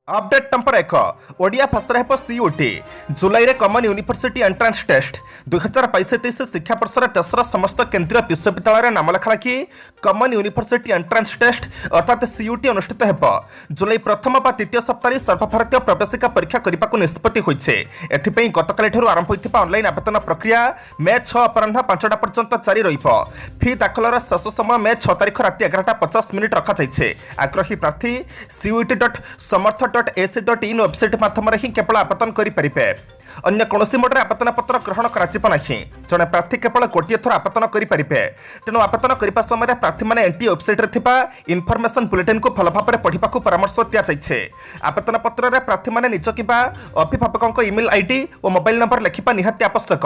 Update number 1 Odia भाषा हेब CUT जुलाई कमन university entrance test 2022-23 शिक्षा वर्षर देशर समस्त केंद्रीय विश्वविद्यालय नाम लेखा कि कमन यूनिवर्सिटी एंट्रांस टेस्ट अर्थात सीयूटी अनुष्ठित हेब जुलाई प्रथम बा द्वितीय सप्ताह सर्वभारतीय प्रवेशिका परीक्षा करने को निष्पत्ति होइछे। एथिपई गतकाली आरंभ होइथिबा ऑनलाइन आवेदन प्रक्रिया मे 6 अपराह्न 5टा पर्यंत जारी रहिबो। फी दाखलर शेष समय मे 6 तारिख राति 11:50 रखा जाइछे। आग्रही प्रार्थी CUT.समर्थ.ac.in वेबसाइट माध्यम ही केवल आवेदन करेंगे। अन्य कौन मोडे आवेदन पत्र ग्रहण कर जड़े प्रार्थी केवल गोटे थर आवेदन करेंगे। तेणु आवेदन करने समय प्रार्थी मैंने एनटी वेबसाइट इनफर्मेशन बुलेटिन को भल भाव पढ़ा परामर्श दिखाई। आवेदन पत्र में प्रार्थी मैंने निज कि अभिभावकों इमेल आईडी और मोबाइल नंबर लिखा निहाती आवश्यक।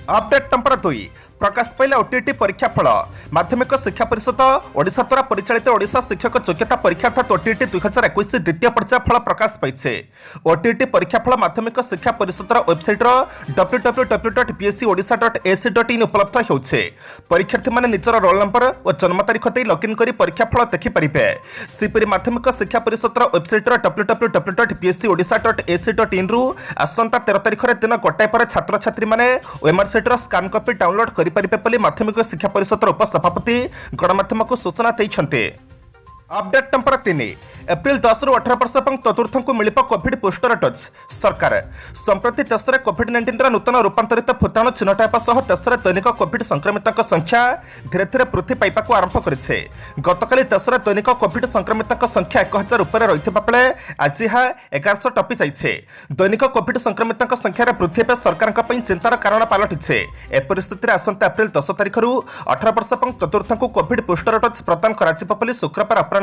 अपडेट नंबर 2 प्रकाश पाइला ओटीटी परीक्षा फल माध्यमिक शिक्षा परिषद ओडिशा द्वारा परिचालित ओडिशा शिक्षक योग्यता परीक्षा अर्थात ओटीटी 2021 द्वितीय पर्याय फल प्रकाश पाइछे। ओटीटी परीक्षा फल माध्यमिक शिक्षा परिषद वेबसाइट www.pscodisha.ac.in उपलब्ध होउछे। परीक्षार्थी माने निजर रोल नंबर और जन्म तारीख दे लॉगिन करी परीक्षा फल देखि परिबे। सीपरी माध्यमिक शिक्षा परिषद वेबसाइट www.pscodisha.ac.in रु आसंता 13 तारिख रे दिन गोटाए पर छात्र छात्री माने ओएमआर सेट रो स्कैन कॉपी डाउनलोड करें माध्यमिक शिक्षा परिषद उपसभापति गणमाध्यम को सूचना देते। अपडेट नंबर 3 एप्रिल 10 रु 18 वर्ष और चतुर्थ को मिल कोविड बूस्टर डोज। सरकार संप्रति देश में कोविड-19 नूतन रूपांतरित भूताणु चिन्हट होगा देश में दैनिक कोविड संक्रमितों संख्या धीरे धीरे वृद्धि पाइबा आरंभ करेছে। गतकाली देश में दैनिक कोविड संक्रमितों संख्या 1000 उपर रही बेले आज यह 1100 टपी जाइए। दैनिक कोविड संक्रमितों संख्यार वृद्धि पे सरकार चिंतार कारण पलटिছে। ए परिस्थिति आसंता एप्रिल 10 तारिख 18 वर्ष और चतुर्थ को कोविड बूस्टर डोज प्रदान कर शुक्रवार अपराह्न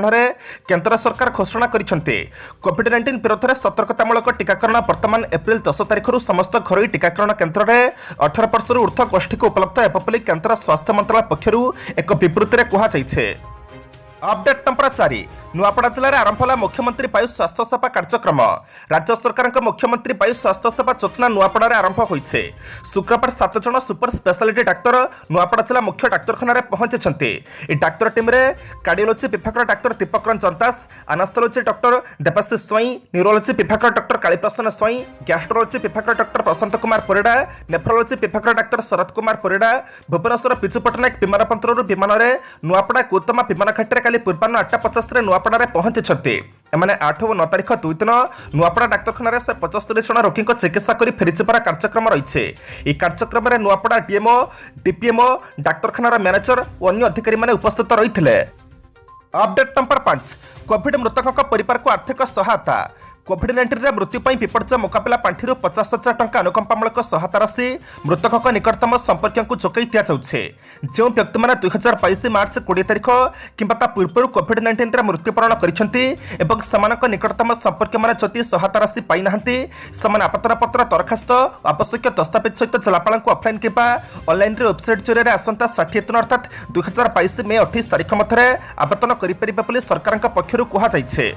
केंद्र सरकार घोषणा करिसेंते। कोविड-19 विरोध में सतर्कतामूलक टीकाकरण वर्तमान एप्रिल 10 तारिख समस्त घरोई टीकाकरण केन्द्र में 18 वर्ष ऊर्ध्व गोष्ठी को उपलब्ध होगा केंद्र स्वास्थ्य मंत्रालय पक्षर एक विवृत्ति में कहुई। अपडेट नंबर 4 नुआपड़ा जिले में आरंभ होला मुख्यमंत्री पायु स्वास्थ्य सेवा कार्यक्रम। राज्य सरकार मुख्यमंत्री पायु स्वास्थ्य सेवा योजना नुआपड़ा आरंभ होइछे। शुक्रवार 7 जन सुपर स्पेशलिटी डाक्तर नुआपड़ा जिला मुख्य डाक्तखाना पहुंचे। डाक्तर टीम रे कार्डियोलोजी विभाग डाक्तर दीपक रंजन दास, एनास्थोलॉजी डॉक्टर देवाशीष स्वाई, न्यूरोलॉजी विभाग डाक्तर कालीप्रसन्न स्वाई, गैस्ट्रोलॉजी विभाग डाक्तर प्रशांत कुमार परिड़ा, नेफ्रोलॉजी विभाग डाक्तर शरद कुमार परिड़ा भुवनेश्वर पिजु पट्टनायक विमान बंदर विमान में नुआपड़ा गौतम विमान घाटी काली पूर्वाह्न 8:50 नुआपड़ा पहुंचे। एमाने 8 और 9 तारिख 2 दिन नुआपड़ा डाक्तखाना से 75 जन रोगी चिकित्सा कर फेरीजबार कार्यक्रम रही। यह कार्यक्रम में नुआपड़ा डीएमओ डीपीएमओ डाक्तखानार मैनेजर और अन्य अधिकारी माने उपस्थित रही। अपडेट नंबर 5 कोविड मृतकों परिवार को आर्थिक सहायता। कोविड-19 मृत्यु विपर्य मुकाबला पांठि 50,000 टंका अनुकंपामूलक सहायता राशि मृतकों निकटतम संपर्क को जोगाई दि जाउछे। जो व्यक्ति मैंने 2022 मार्च 20 तारिख कि पूर्व कोविड-19 मृत्युवरण करछंती एवं समानक निकटतम संपर्क मैंने जदि सहायता राशि पाई नाहंती समान आवेदन पत्र दरखास्त आवश्यक दस्तावेज सहित जिलापाल को ऑफलाइन किंबा ऑनलाइन वेबसाइट जरिए आसंता 60 अर्थात 2022 मे 28 तारिख मध्य आवेदन करें सरकार पक्षर कहुई।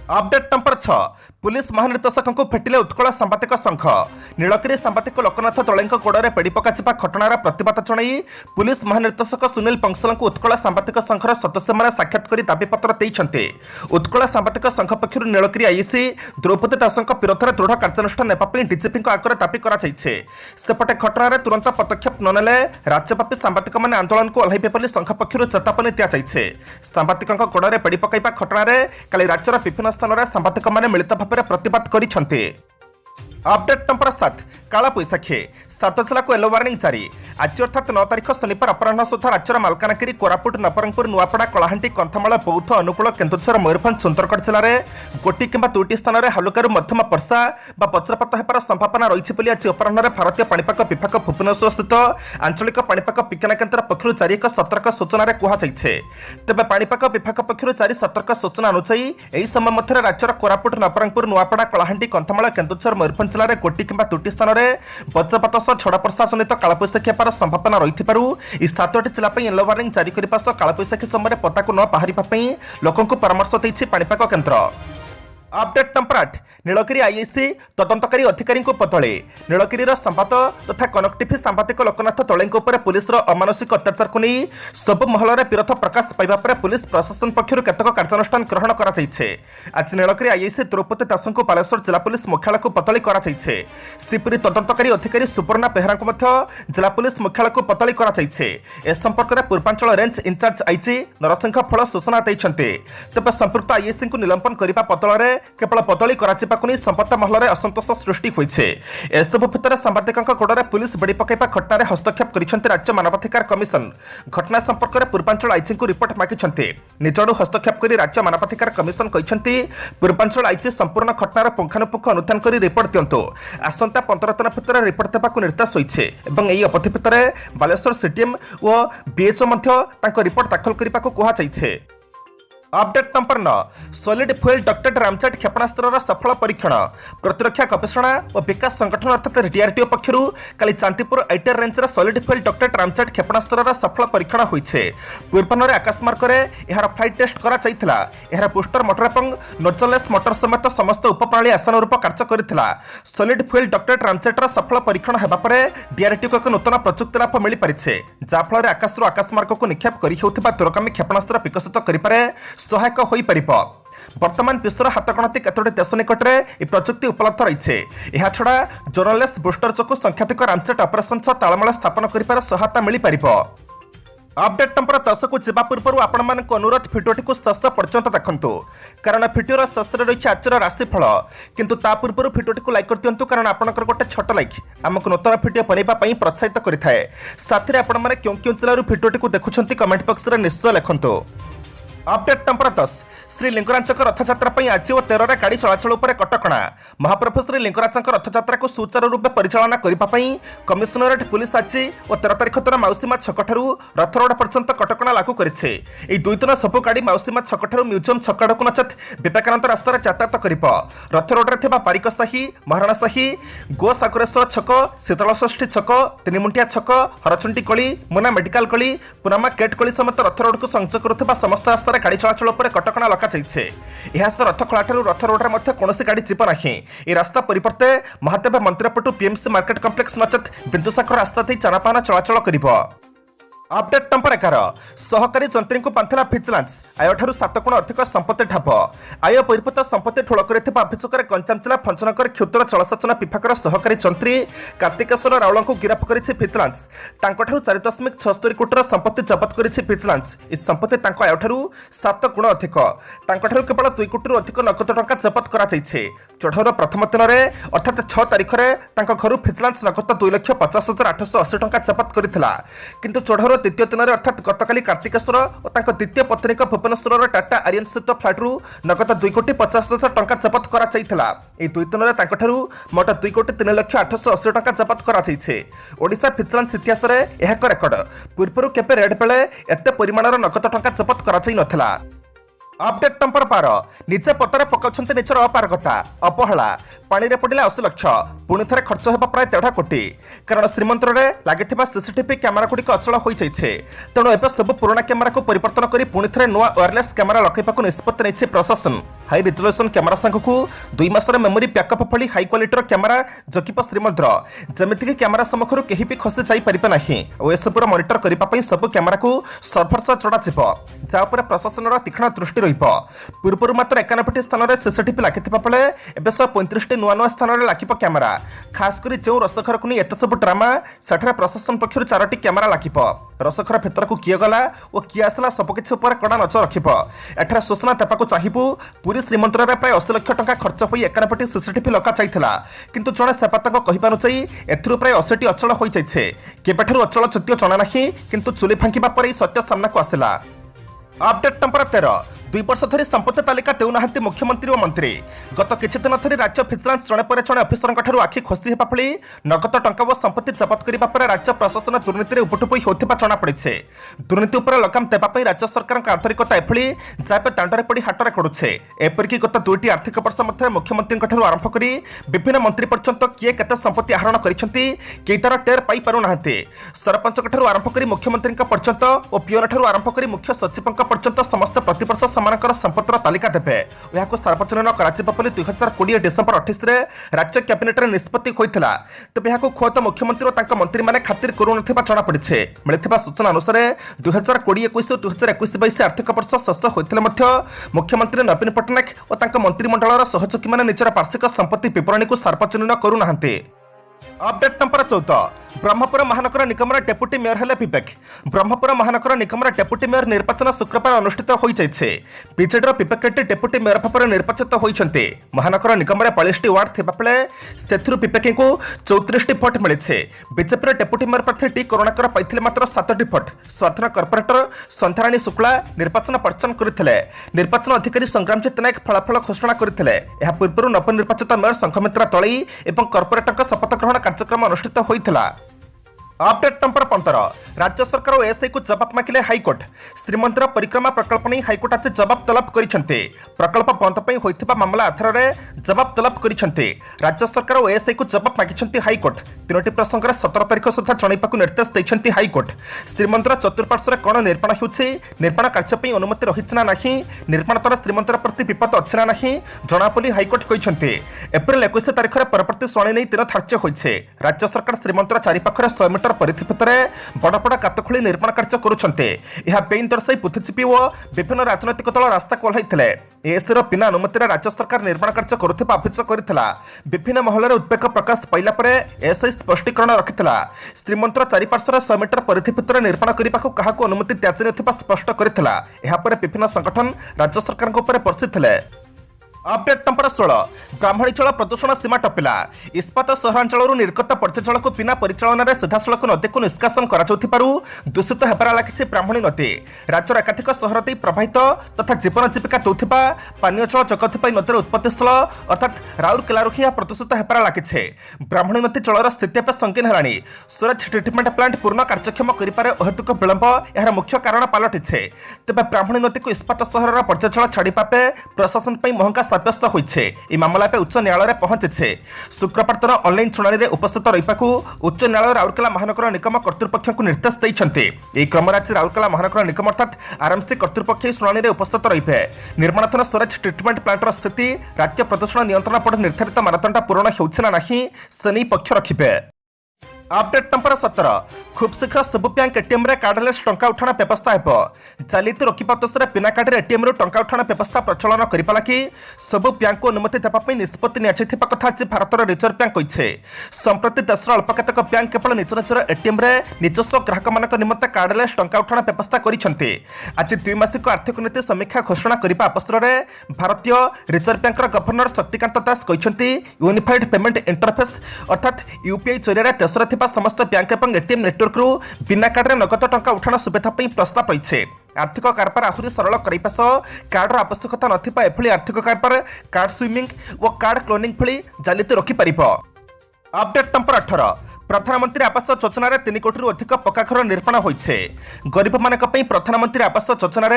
अपडेट नंबर 6 पुलिस महानिर्देशक को भेटिले उत्कल सांबादिक संघ। नीलगिरी सांबादिक लोकनाथ दलैंक गोड़े पेड़ी पकाइबा घटनार प्रतिवाद जणाई पुलिस महानिर्देशक सुनील बंसल को उत्कल सांबादिक संघर सदस्य मैंने साक्षात कर दाबीपत्र देते। उत्कल सांबादिक संघ पक्षर नीलगिरी आईसी द्रौपदी दास विरोध में दृढ़ कार्यानुष्ठान नेबापी डीजीपी आगे दाबी करपटे घटनार तुरंत पदक्षेप ननेले राज्यव्यापी सांबादिक मैंने आंदोलन को ओह्लैबे संघ पक्षर चेतावनी दिखाई। सांबादिकों गोड़े पेड़ी पकाइबा घटनार काली राज्यर विभिन्न स्थान में सांबादिक मैंने मिलित भाव प्रतिवाद करिसेंते। अपडेट नंबर 7 काला बैशाखी 7 जिला को येलो वार्निंग जारी। आज अर्थात 9 तारिख शनिवार अपराह्न सुधा राज्यर मालकानगिरी कोरापुट नवरंगपुर नुआपड़ा कलाहांटी कंथमाल बौद्ध अनुकूल केन्दुझर मयूरभंज सुंदरगढ़ जिले में गोटी किंबा 2टी स्थान में हालुकारू मध्यम वर्षा बा वज्रपात होबार संभावना रही बोली आज अपराह्न भारतीय पाणीपाग विभाग भुवनेश्वर स्थित आंचलिक पाणीपाग विज्ञान केन्द्र पक्षर जारी एक सतर्क सूचना कहुई। तेज पाणीपाग विभाग पक्षर जारी सतर्क सूचना अनुसार यही समय मध्य राज्यर कोरापुट नवरंगपुर नुआपड़ा कलाहांटी कंथमाल केन्दुझर मयूरभंज जिले में गोटी किंबा 2टी स्थान में वज्रपात सह छड़ा वर्षा जनित कालबैशाखी होबार संभावना रही 7टी जिला येलो वार्निंग जारी करने सह कालबैशाखी समय पदाक न बाहर लोकों को परामर्श देछि पाणीपाग केन्द्र। अपडेट नंबर 8 नीलगिरी आईआईसी तदंतकारी अधिकारी बदले नीलगिरी संवाद तथा कनक टीवी सांबादिक लोकनाथ तले पुलिस अमानुषिक अत्याचार को नहीं सब महल में विरोध प्रकाश पाइबा पर पुलिस प्रशासन पक्षर केतक कार्यानुष्ठान ग्रहण कर आज नीलगिरी आईआईसी द्रौपदी दास को बालेश्वर जिला पुलिस मुख्यालय को बदली कर सीपुरी तदंतकारी अधिकारी सुपर्णा बेहरा जिला पुलिस मुख्यालय को बदली कर संपर्क में Purvanchal range in charge IG Narsingh फल सूचना देते तेज संपृक्त आईआईसी को निलंबन करने बदल में केवल बदली संपत्त महल में असंतोष सृष्टि होइछे। एसबु भितर सांबादिकों गोड़े पुलिस बड़ी पकाइबा घटना हस्तक्षेप कर राज्य मानवाधिकार कमिशन घटना संपर्क में पूर्वांचल आईजी को रिपोर्ट मागिछन्ते। निज आड़ू हस्तक्षेप कर राज्य मानवाधिकार कमिशन कहते पूर्वांचल आईजी संपूर्ण घटनार पुंखानुपुंख अनुधान कर रिपोर्ट दिंतु आसंता 15 दिन भितर रिपोर्ट देवाक निर्देश होइछे एवं एही अवधि भितर बालेश्वर सीडीएम और बीएचओ रिपोर्ट दाखल करने को कहुछे। Update number 9 solid fuel ducted ramjet क्षेपणास्त्र सफल परीक्षण प्रतिरक्षा गवेषणा और विकास संगठन अर्थात डीआरडीओ पक्षर काली Chandipur ITR range solid fuel ducted ramjet क्षेपणास्त्र सफल परीक्षण होइछे। पूर्वाह्न आकाशमार्ग में यार फ्लाइट टेस्ट करा यार बूस्टर मोटर और नोजलेस मोटर समेत समस्त उपप्रणाली आशानुरूप कार्य करथिला। सॉलिड फ्यूल डक्टेड रामचेटर सफल परीक्षण हेबा परे डीआरडीओ को एक नूतन प्रजुक्ति लाभ मिल पारिछे जाफल आकाशरू आकाशमार्ग को निक्षेप करि हेउथिबा दूरगामी क्षेपणास्त्र विकसित करिपारे सहायक होई परिबो। वर्तमान विश्वर हाथगणती केतोटी देश निकट में यह प्रजुक्ति उपलब्ध रही है। छड़ा जोनलेस बूस्टर जो सांख्यिक रामचेट ऑपरेशन तालमेल स्थापन कर सहायता मिल पार। अपडेट नंबर 10 को जावा पूर्व आपण अनुरोध भिडियोटी को शेष पर्यंत देखंतु कारण भिडियोर शेष रही आज राशिफल किंतु ता पूर्व भिडियोटी को लाइक कर दिंतु कारण आपंकर गोटे छोट लाइक आमको नूतन भिडियो बनवाई प्रोत्साहित करें। साथ में आपण क्यों क्यों जिलूर भिडियोटी को देखुं कमेंट बॉक्स में निश्चय लिखंतु। अपडेट नंबर 10 श्री लिंगराज रथयात्रा आज और 13 गाड़ी चलाचल उपर कटकणा महाप्रभु श्री लिंगराज रथयात्रा को सुचारू रूपे परिचालना करने कमिशनरेट पुलिस आज और 13 तारिख दिन मौसीमा छक रथ रोड पर्यंत कटकणा लागू करे। दुई दिन सबू गाड़ी मौसीमा छक म्यूजियम छक आड़क नचेत विवेकानंद रास्त यातायात कर रथ रोड में बारिक साही महाराणा साही गो सागरेश्वर छक शीतलषष्ठी छक तीनिमुंटिया छक हरचुंटी गली मुना मेडिकल गली पुनामा गेट गली समेत रथ रोड को संयोग करुवा समस्त रास्त गाड़ी चलाचल पर कटकणा रथ खोला रथ रोड में कौन गाड़ी जीव ना यह रास्ता परिवर्ते महादेव मंदिरपटू पीएमसी मार्केट कम्प्लेक्स नचेत बिंदुसागर रास्ता थी चानापाना चलाचल कर। अपडेट नंबर 11 सहकारी जंत्री को बांधिला भिजिलांस आय ठारू 7 गुण अधिक संपत्ति ठाब आय बहिर्भूत संपत्ति ठूल करथिबा अभियोग गंजाम जिला भंजनगर क्षुद्र जलसेचन विभाग सहकारी जंत्री कार्तिकेश्वर राउल को गिरफ्त करिछि भिजिलांस। तांको ठारू 4.76 कोटी संपत्ति जबत करिछि भिजिलांस। इस संपत्ति तांको आय ठारू 7 गुण अधिक तांको ठारू केवल 2 कोटी अधिक नगद टंका जबत करा जायछि। चढ़ौर प्रथम दिन में अर्थात 6 तारिख में तांको घरु भिजिलांस नगद 2,50,880 टंका जबत करथिला किंतु चढ़ौर द्वितीय दिन में अर्थात गतकाली कार्तिकेश्वर और द्वितीय पत्नी भुवनेश्वर टाटा आर्यन स्थित फ्लाट्रु नगद 2,50,000 टंका जबत करा जायथिला। ए दुई दिन में मोट 2,03,08,80 टंका जबत करा जायछि। ओडिशा भिजिलांस इतिहास में यह एक रेकर्ड पूर्व केबे रेड बेले एते परिमाणर नगद टंका जबत करा जाय नथिला। अपडेट नंबर 12 निजे पतरे पकाउछन्ते निजर अपारगता अवहेला पानी रे पड़िला 80 लाख पुणी थे खर्च होगा प्राय 1.5 कोटी कारण श्रीमंदिर में लगी सीसीटीवी कैमेरा गुड़िक अचल हो जाइए। तेणु एवं सब पुराना कैमेरा को परिवर्तन कर पुणी थे नुआ वायरलेस कैमेरा लगे निष्पत्ति नहीं प्रशासन। हाई रिजोल्यूशन कैमेरा सांगू 2 मासर मेमोरी बैकअप भली हाई क्वालिटीर कैमेरा जगिप श्रीमंदिर जमीक कैमेरा सम्मुखर कहीं भी खसी जापरें ना और एसबूर मनिटर करने सब कैमेरा को सर्भर सह चढ़ा जहाँपर प्रशासन तीक्ष्ण दृष्टि पूर्व मात्र 91 स्थान में सीसीटीवी लगी बेले एवं 135 नुआ नुआ स्थान में लगे कैमेरा खासकर जो रसघर को नहीं एत सब ड्रामा सेठारे प्रशासन पक्षर 4टी कैमेरा लगे रसघर भितर को किए गला और किए आसला सबकिछ उपर कड़ा नजर रखिब। एठारे सूचना देवाक चाहिबू पुरी श्रीमंदिर में प्राय 80 लाख टंका खर्च हो 91टी सीसीटीवी लगा जाइथिला किंतु जड़े सेवायतक कहवा अनुसायी एथिरु प्राय 80टी अचल हो जाइछे। केबेठारु अचल चत्य जना नाही किंतु चुली फांकिबा पर सत्य सामना को आसिला। अपडेट नंबर 13 2 वर्ष धरी संपत्ति तालिका देउना मुख्यमंत्री और मंत्री गत किछि दिन धरी राज्य भिजिलांस जड़े पर जड़े अफिसर आखि खोसी हेबा भली नगद टंका और संपत्ति जबत करने पर राज्य प्रशासन दुर्नीति उपटुपई होता जनापड़ी। दुर्नीति उपर लगाम देवाई राज्य सरकार आंतरिकता एभली जहाँ दांडे पड़ी हाटरे कड़ुछे। एपरिक गत 2टी आर्थिक वर्ष मध्य मुख्यमंत्री आरंभ कर विभिन्न मंत्री पर्यंत किए केते संपत्ति आहरण करिसेंती केई तार टेर पाई पारु नाहंती। सरपंच आरंभ कर मुख्यमंत्री पर्यंत और पिओन आरंभ कर मुख्य सचिव पर्यंत समस्त प्रतिवर्ष ସେମାନଙ୍କର ସମ୍ପତ୍ତିର ତାଲିକା ଦେବେ। ଏହାକୁ ସାର୍ବଜନୀନ କରାଯିବ ବୋଲି 2020 ଡିସେମ୍ବର 28 ରାଜ୍ୟ କ୍ୟାବିନେଟ୍ରେ ନିଷ୍ପତ୍ତି ହୋଇଥିଲା। ତେବେ ଏହାକୁ ଖୋଦ ମୁଖ୍ୟମନ୍ତ୍ରୀ ଓ ତାଙ୍କ ମନ୍ତ୍ରୀମାନେ ଖାତିର କରୁନଥିବା ଜଣାପଡ଼ିଛି। ମିଳିଥିବା ସୂଚନା ଅନୁସାରେ 2020-21 ଓ 2021-22 ଆର୍ଥିକ ବର୍ଷ ଶେଷ ହୋଇଥିଲେ ମଧ୍ୟ ମୁଖ୍ୟମନ୍ତ୍ରୀ ନବୀନ ପଟ୍ଟନାୟକ ଓ ତାଙ୍କ ମନ୍ତ୍ରିମଣ୍ଡଳର ସହଯୋଗୀମାନେ ନିଜର ବାର୍ଷିକ ସମ୍ପତ୍ତି ବିବରଣୀକୁ ସାର୍ବଜନୀନ କରୁନାହାନ୍ତି। अपडेट नंबर 14 ब्रह्मपुर महानगर निगमर डेप्यूटी मेयर हेले विवेक। ब्रह्मपुर महानगर निगमर डेप्यूटी मेयर निर्वाचन शुक्रवार अनुष्ठित हो जाइछे। बीजेडीर विवेक रेड्डी डेप्यूटी मेयर भाव में निर्वाचित होइछन्ते। महानगर निगमर 42टी वार्ड थिबा बेले सेथुरु विवेक को 34टी भोट मिलिछे। बीजेपीर डेप्यूटी मेयर प्रार्थी टी करुणाकर पाइथिले मात्र 7टी भोट। स्वाधीन कॉर्पोरेटर संध्याराणी शुक्ला निर्वाचन पर्चन करथिले। निर्वाचन अधिकारी संग्रामजीत नायक फलाफल घोषणा करथिले। एहा पूर्व नवनिर्वाचित मेयर संघमित्रा तळई एवं कॉर्पोरेटर शपथ ग्रहण कार्यक्रम अनुष्ठित होइथिला। अपडेट नंबर 15 राज्य सरकार और एएसआई को जवाब मागिले हाईकोर्ट। श्रीमंदिर परिक्रमा प्रकल्प नहीं हाईकोर्ट आज जवाब तलब करिसेंते। प्रकल्प बंद पई होइथिबा मामला आधार रे जवाब तलब करिसेंते। राज्य सरकार और एएसआई को जवाब मागिसेंते हाईकोर्ट। तीनोटी प्रसंग रे 17 तारिख सुधा जणाइबाकू निर्देश दैछन्ते हाईकोर्ट। श्रीमंदिर चतुर्पार्श्व रे कोन निर्माण होउछि, निर्माण कार्य पई अनुमति रहिछि ना नाही, निर्माण द्वारा श्रीमंदिर प्रति विपद अछि ना नाही जणापली हाईकोर्ट कहिसेंते। एप्रिल 21 तारिख रे परवर्ती शुणाणी नै तीन धार्य होइछे। राज्य सरकार श्रीमंदिर चारि पाखरे 100 मीटर परिधि भितर बड़ बड़ गात खोली निर्माण कार्य करुछन्ते। यह बेइन दर्शाई बुद्धिजीवी और विभिन्न राजनैतिक दल रास्ता कोल्हाइथिले। एएसआईर बिना अनुमति राज्य सरकार निर्माण कार्य करुथिबा अभियोग करथिला। विभिन्न महल उद्वेग प्रकाश पाइला परे एएसआई स्पष्टीकरण रखिथिला। श्रीमंदिर चारिपार्श्वर 100 मीटर परिधि भितर निर्माण करने काहाकू अनुमति दिया नथिबा स्पष्ट करथिला। एहा परे विभिन्न संगठन राज्य सरकार उपर पर्सिथिले। अपडेट नंबर 16 ब्राह्मणीचल प्रदूषण सीमा टपिला। इस्पात सहरांचल निर्गत पर्जय जल को बिना परिचालन में सीधासलख नदी को निष्कासन दूषित होबार लगी ब्राह्मणी नदी। राज्यर एकाधिक सहर दे प्रवाहित तथा जीवन जीविका दौथिबा पानीय जल जगत नदीर उत्पत्ति स्थल अर्थात राउरकेलारू ही प्रदूषित होबार लगी। ब्राह्मणी नदी जलर स्थिति एवं संगीन है। सूरज ट्रिटमेंट प्लांट पूर्ण कार्यक्षम कर अहेतुक विलंब यार मुख्य कारण पलटिछे। तेज ब्राह्मणी नदी को इस्पात सहर पर्जय जल छाड़ा प्रशासन पर महंगा साब्यस्त होइछे। ई मामला पे उच्च न्यायालय पहुंचे। शुक्रवार दिन ऑनलाइन शुणाणी में उपस्थित रहिबाकू उच्च न्यायालय राउरकेला महानगर निगम कर्तृपक्ष को निर्देश दैछन्ते। एही क्रम राज्य राउरकेला महानगर निगम अर्थात आरएमसी कर्तृपक्ष शुणाणी में उपस्थित रहिबे। निर्माणाधीन स्वराज ट्रिटमेंट प्लांटर स्थिति राज्य प्रदूषण नियंत्रण बोर्ड निर्धारित मानदंड पूरण होउछि ना नाही से नहीं पक्ष रखिबे। अपडेट नंबर 17 खूब शीघ्र सबु बैंक एटीएम रे कार्डलेस टंका उठाण व्यवस्था हेब। जालियाती रोकिबा उद्देश्य बिना कार्ड एटीएम रू टंका उठाण व्यवस्था प्रचलन करिबा लागि सबु बैंक को अनुमति देबा पई निष्पत्ति नियाजिथिबा कथा आज भारतर रिजर्व बैंक कहिछे। संप्रति देशर अल्प केतक बैंक केवल निज निजर एटीएम रे निजस्व ग्राहक मानक निमंते कार्डलेस टंका उठाण व्यवस्था करिसेंते। आज द्विमासिक आर्थिक नीति समीक्षा घोषणा करिबा अवसर रे भारतीय reserve banker governor Shaktikanta Das कहिसेंते unified payment interface अर्थात यूपीआई जरिया देशर थिबा समस्त बैंक एवं एटीएम नेटवर्क रु बिना कार्ड रे नगद टंका उठाण सुविधा पई प्रस्ताव रहिछे। आर्थिक कारबार आहुरी सरल करने कार्डर आवश्यकता नथिबा एभली आर्थिक कारबार कार्ड स्विमिंग और कार्ड क्लोनिंग भली जालियाती रोकिपर। अपडेट नंबर 18 प्रधानमंत्री आवास योजना 3 कोटी अधिक पक्का घर निर्माण होइछे। गरीब मानक पई प्रधानमंत्री आवास योजना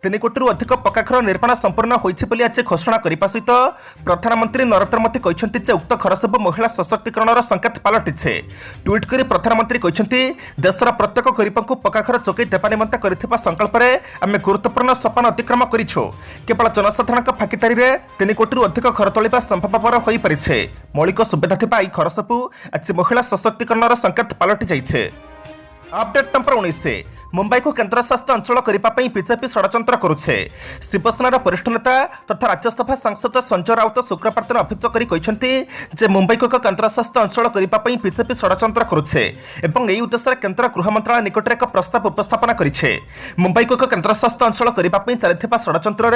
3 कोटी अधिक पक्का घर निर्माण संपूर्ण होइछे बोली आज घोषणा करिबा सहित प्रधानमंत्री नरेंद्र मोदी कहिसेंति जे उक्त घर सब महिला सशक्तिकरणर संकेत पलटिछे। ट्वीट करी प्रधानमंत्री कहिसेंति देशर प्रत्येक गरीबंकु पक्का घर जोगाई देबा निमंते करिथिबा संकल्प रे आमे गुरुत्वपूर्ण सपन अतिक्रम करिछु। केवल जनसाधारणक भागीदारी रे 3 कोटी अधिक घर तोलिबा संभवपर होई परिछे। मौलिक सुविधा थिबा ई घर सब आज महिला सशक्तिकरणर संकेत पलटि जाइछे। अपडेट नंबर 19 मुंबई को केन्द्रशासित अंचल करने बीजेपी षड्यंत्र करुछे। शिवसेनार वरिष्ठ नेता तथा राज्यसभा सांसद संजय राउत शुक्रवार दिन अभियोग कर मुंबई को एक केन्द्रशासित अंचल करने बीजेपी षड्यंत्र करुछे एवं यही उद्देश्य केन्द्र गृह मंत्रालय निकट एक प्रस्ताव उपस्थापन करिछे। मुंबई को एक केन्द्रशासित अंचल करने चलता षड्यंत्र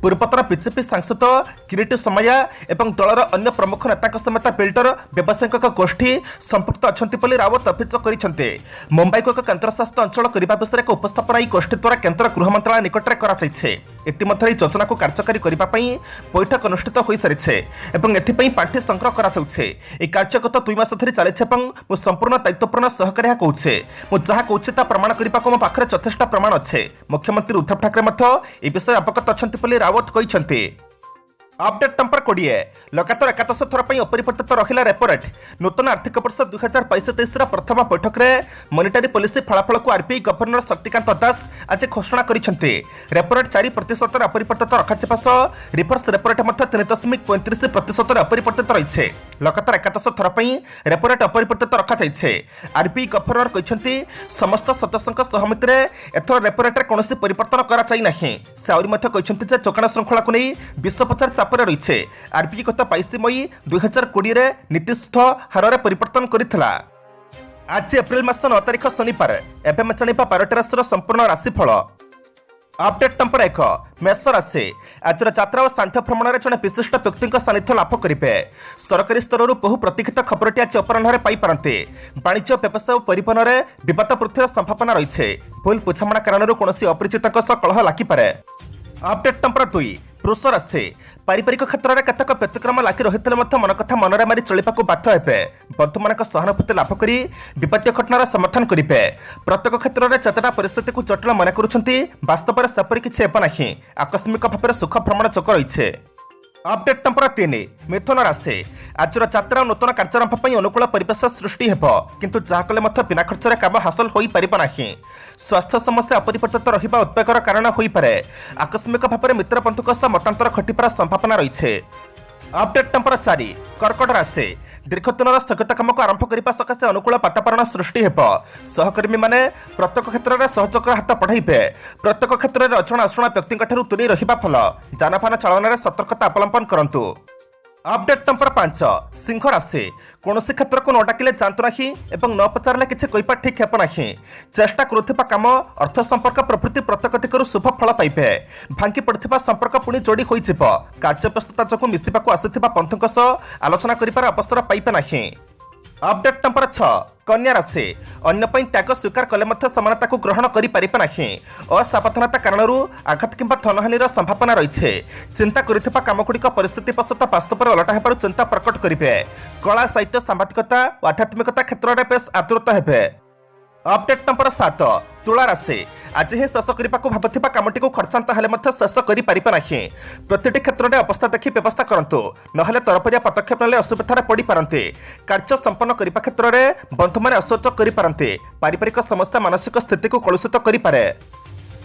पूर्वतन बीजेपी सांसद किरीटी सोमैया एवं दलर अन्य प्रमुख नेता समेत बिल्डर व्यावसायिक गोष्ठी संपुक्त अच्छी बोली राउत अभियोग करते। मुंबई को एक केन्द्रशासित अंचल करने विषय एक उपस्थापना गोष्ठी द्वारा केन्द्र गृह मंत्रालय निकट में कराଯାଇଛି। इतिमध्य योजना को कार्यकारी करने बैठक अनुष्ठित हो सारी और एथपाई पांठि संग्रह कराଯାଉଛି। ଏହି କାର୍ଯ୍ୟ ଗତ 2 ମାସ ଧରି ଚାଲିଛି ଏବଂ ମୁଁ ସମ୍ପୂର୍ଣ୍ଣ ଦାୟିତ୍ୱପୂର୍ଣ୍ଣ ସହକାରୀ ଏହା କହୁଛି। ମୁଁ ଯାହା କହୁଛି ତା ପ୍ରମାଣ କରିବାକୁ ମୋ ପାଖରେ ଯଥେଷ୍ଟ ପ୍ରମାଣ ଅଛି। ମୁଖ୍ୟମନ୍ତ୍ରୀ ଉଦ୍ଧବ ଠାକରେ ମଧ୍ୟ ଏହି ବିଷୟରେ ଅବଗତ ଅଛନ୍ତି ବୋଲି ରାୱତ କହିଛନ୍ତି। अपडेट नंबर 20 लगातार एकादश थर पर अपरिवर्तित रहिला रेपो रेट नूतन आर्थिक वर्ष 2022-23 प्रथम बैठक में मॉनिटरी पॉलिसी फलाफल को आरबीआई गवर्नर शक्तिकांत दास आज घोषणा करिसेंते। रेपो रेट 4% अपरिवर्तित रखाଯିबा सह रिवर्स रेपो रेट 3.35% अपरिवर्तित रहिছে। लगातार एकादश थर पर रेपो रेट अपरिवर्तित रखा जाइছে। आरबीआई गवर्नर कहते समस्त सदस्यों सहमति में एथर रेपो रेट में कौन परिवर्तन करा जाई नाही। से आउरी मध्य कहते जे जोगाण श्रृंखला को नहीं विश्व बजार चापर रही। आरबीआई गत 22 मई 2020 निर्दिष्ट हार में परिवर्तन करथिला। आज एप्रिल मास 9 तारिख शनिवार एवं जानिबा 12टी राशि संपूर्ण राशिफल। अपडेट नंबर 1 मेष राशि आज यात्रा और शांत भ्रमण में जड़े विशिष्ट व्यक्ति सानिध्य लाभ करेंगे। सरकारी स्तर बहु प्रतीक्षित खबरटी आज अपराह पाइपारते। वाणिज्य व्यवसाय और परिवहन में विवाद वृद्धिर संभावना रही। भूल बुझामणा कारण कौन अपरिचित कलह लागिपे। अपडेट नंबर 2 वृष राशि पारिवारिक क्षेत्र में केतक व्यतिक्रम लगी रही मन कथा मनरे मारी चलने बाध्य हे। बंधु मान सहानुभूति लाभ कर विपत्तीय घटनार समर्थन करेंगे। प्रत्येक क्षेत्र में चेतना परिस्थिति को जटिल मन कर वास्तव में सेपरी किसी हेब ना। आकस्मिक भाव में सुख भ्रमण चोक रही। अपडेट नंबर 3 मिथुन राशि आज यात्रा नूतन कार्यारंभ अनुकूल परिवेश सृष्टि हेब किंतु जहा कले बिना खर्च काम हासिल हो पारिब नाही। स्वास्थ्य समस्या अपरिवर्तित रहिबा उद्वेगर कारण होई पारे। आकस्मिक भाव में मित्र बंधुक सह मतांतर घटिबार संभावना रही। अपडेट नंबर 4 कर्कट राशि दीर्घ दिन स्थगित काम को आरंभ करने सकाशे अनुकूल वातावरण सृष्टि हेब। सहकर्मी माने प्रत्येक क्षेत्र में सहयोग हाथ बढ़ाइबे। प्रत्येक क्षेत्र में अजणा अशुणा व्यक्ति दूरी रहिबा फल जानफान चालन में सतर्कता अवलंबन करंतु। अपडेट नंबर 5 सिंह राशि कौन क्षेत्र को न डाकिले जातु ना न पचारे किसी कहवा ठीक हेब ना। चेष्टा करुवा काम अर्थ संपर्क प्रभृति प्रत्येक दिगरू शुभ फल पाइबे। भांगी पड़ता संपर्क पुणी जोड़ी हो कार्यव्यस्तता जो मिसवाक आसुवा बंधुों सह आलोचना कर अवसर पाइबे ना। अपडेट नंबर 6 कन्या राशि अन्य त्याग स्वीकार कले समानता को ग्रहण करें ना। असावधानता कारण आघात किंबा धनहानि संभावना रही। चिंता करुवा कामगुड़िक परिस्थिति वशतः वास्तव में ओलटा होबार चिंता प्रकट करेंगे। कला साहित्य सांबादिकता और आध्यात्मिकता क्षेत्र में बेस आदृत हेबे। अपडेट नंबर 7 तुला राशि आज ही शेष करने को भावुवा कामटी को खर्चांत हेले शेष करें ना। प्रतिटी क्षेत्र में अवस्था देखी व्यवस्था करूँ ना तरफरिया पदक्षेप ने असुविधा पड़ पारते। कार्य संपन्न करने क्षेत्र में बंधु मैंने असहयोग करें। पारिवारिक समस्या मानसिक स्थिति को कलुषित करें।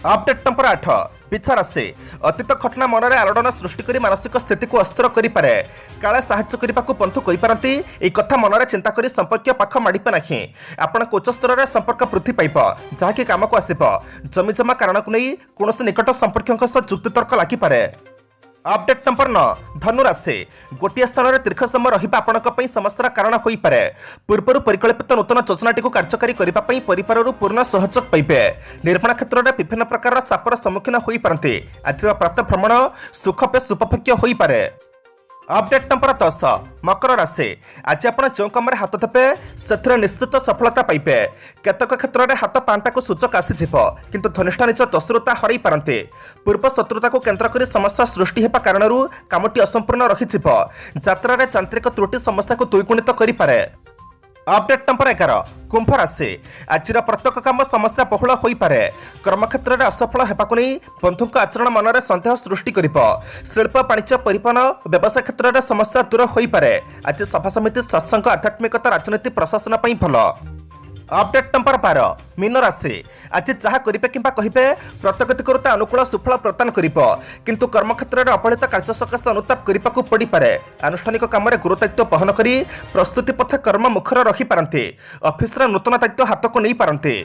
अपडेट नंबर 8 बिछा राशि अतीत घटना मन में आलोड़न सृष्टि कर मानसिक स्थिति को अस्थिर करें। काले साहाय्य करने को बंधु कहीपारती एक कथा मन में चिंता कर संपर्क पाख माड़े ना। आपण उच्च स्तर में संपर्क वृद्धि पाइब जहाँकि काम को आसब। जमीजमा कारण को नहीं कौन निकट संपर्कों सह जुक्तितर्क लागिपे। अपडेट नंबर 9 धनु राशि गोटे स्थान में दीर्घ समय रहिबा आपणक समस्यार कारण हो पारे। पूर्व परिकल्पित नूतन योजनाटी को कार्यकारी करने परिवार पूर्ण सहयोग पाइबे। निर्माण क्षेत्र में विभिन्न प्रकार चापर सम्मुखीन हो पारते। आज प्राप्त भ्रमण सुख पे सुपभोग्य हो पारे। अपडेट नंबर 10 मकर राशि आज आप जो कम हाथ देवे से निश्चित सफलता पाइबे। केतक क्षेत्र में हाथ पांता को सूचक आसीज किंतु धनिष्ठ निज दशरुता हरई पारते। पूर्व शत्रुता को केन्द्र कर समस्या सृष्टि होगा कारण कामटी असंपूर्ण रही। यात्रा यांत्रिक त्रुटि समस्या को द्विगुणित करें। अपडेट नंबर 11 कुंभ राशि आज प्रत्येक काम समस्या बहुल हो पारे। कर्मक्षेत्र में असफल होगा नहीं बंधु आचरण मन में सन्देह सृष्टि कर। शिल्प वाणिज्य परिवहन व्यवसाय क्षेत्र में समस्या दूर हो पारे। आज सभा समिति सत्संग आध्यात्मिकता राजनीति प्रशासन भल। अपडेट नंबर 12 मीन राशि आज जहाँ करेंगे कि कहे प्रत्येक दिगरू अनुकूल सुफल प्रदान कर किंतु कर्मक्षेत्र में अपहृत कार्य सकाशे अनुताप करने को पड़ पारे। आनुष्ठानिक काम में गुरुदायित्व बहन कर प्रस्तुति पथ कर्म मुखर रखिपारते। ऑफिस नूतन दायित्व हाथ को नहीं पारते।